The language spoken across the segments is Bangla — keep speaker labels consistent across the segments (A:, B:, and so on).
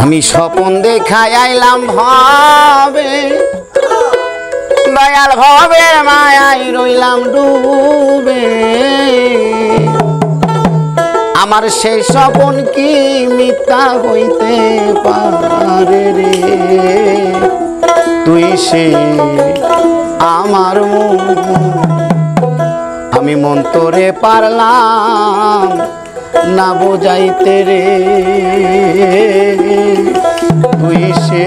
A: আমি স্বপন দেখাই আইলাম ভাবে দয়াল ভবের মায়ায় রইলাম ডুবে আমার সেই স্বপন কি মিথ্যা হইতে পারে রে তুই সে আমার মন আমি মন তোরে পারলাম না বোঝাইতে রে তুই সে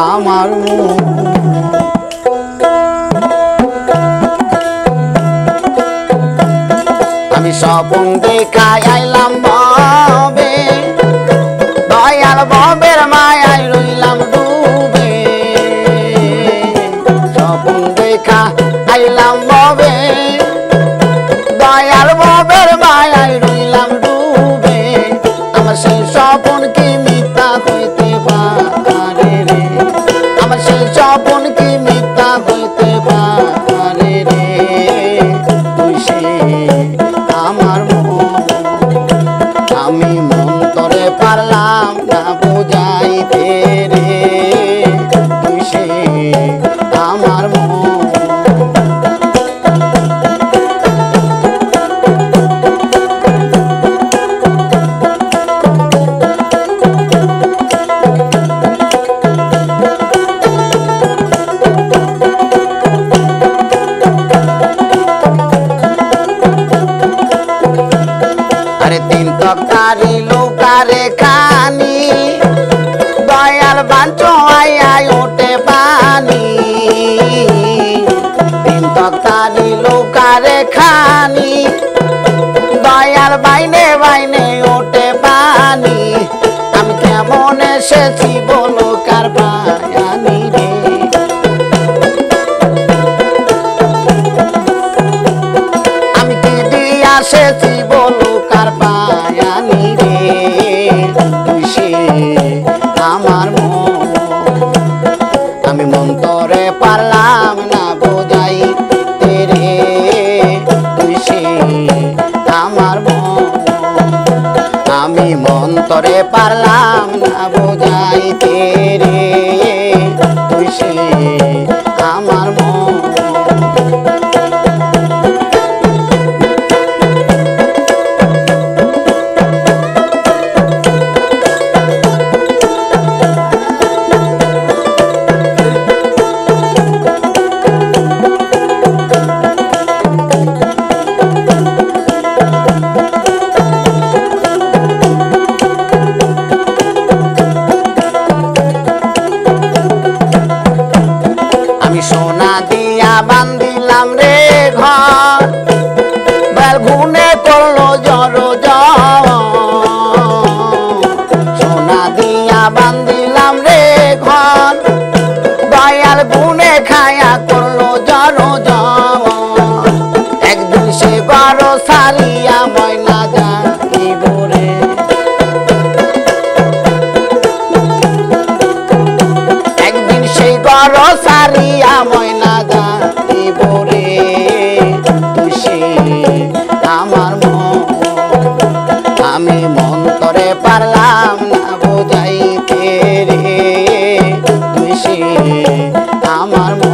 A: আমার মন আমি স্বপন দেখাই আইলাম ভবে দয়াল ভবের মায়ায় রইলাম ডুবে স্বপন দেখা আইলাম ভবে দয়াল ভবের মায়ায় রইলাম ডুবে আমার সেই স্বপন কি মিথ্যা হইতে পারে রে আমার সেই স্বপন কি মিথ্যা হইতে পারে রে তুই সে আমার মন আমি মন তোরে পারলাম না বুঝাইতে রে তুই সে আমার মন তিন তকারি লোকারে খানি দয়াল বাঞ্চো আই ওঠে পানি তিন তকারি লোকারে খানি দয়াল বাইনে বাইনে ওঠে পানি আমি কেমন এসেছি বলো কার বায়ানি রে আমি কি দিয়া এসেছি বলো কার বায়ানি রে তুই সে আমার মন আমি মন তোরে পারলাম না বোঝাইতে রে তুই সে আমার মন আমি মন তোরে পারলাম না বোঝাইতে রে তুই সে আমার মন সোনা দিয়া বান্ধিলাম রে ঘর বেল গুনে করলো জড় সোনা দিয়া বান্ধিলাম রে ঘর দয়াল গুনে খায়া করলো জড় একদিন সে বড় সারিয়া ময়না যাইব রে একদিন সেই বড় সারিয়া ময়না যাইব রে তুই সে আমার মন আমি মন তোরে পারলাম না বোঝাইতে রে তুই সে আমার মন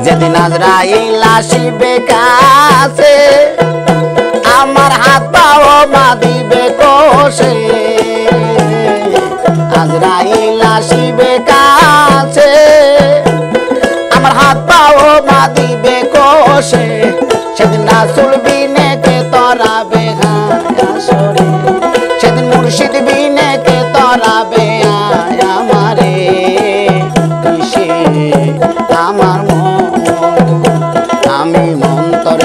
A: যেদিন আজরাইল আসিবে কাছে আমার হাত পাও বাঁধিবে কোষে আজরাইল আসিবে কাছে আমার হাত পাও বাঁধিবে কোষে সেদিন রাসূল বিনে কে তরাবে আসরে সেদিন মুর্শিদ বিনে কে তরাবে আমারে তুই সে আমার মন আমি মন তোরে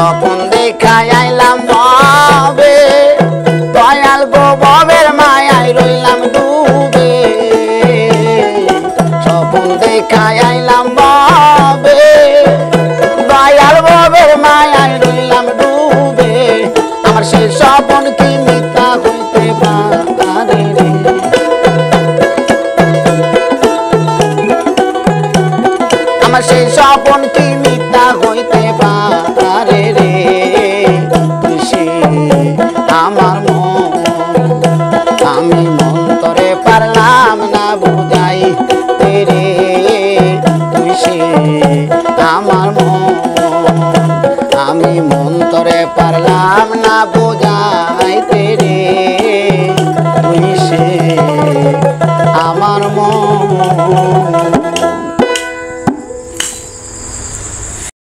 A: স্বপন দেখাই আইলাম ববে দয়াল গো ববের মায়ায় রইলাম ডুবে স্বপন দেখাই আইলাম ববে দয়াল ববের মায়ায় রইলাম ডুবে আমার সেই স্বপন কি মিথ্যা হইতে পারে রে আমার সেই স্বপন কি মিথ্যা হইতে পারে রে সে আমার মন আমি মন্তরে পারলাম না বুঝাই রে তুই সে আমার মন আমি মন্তরে পারলাম না বুঝাইতে রে তুই সে আমার মন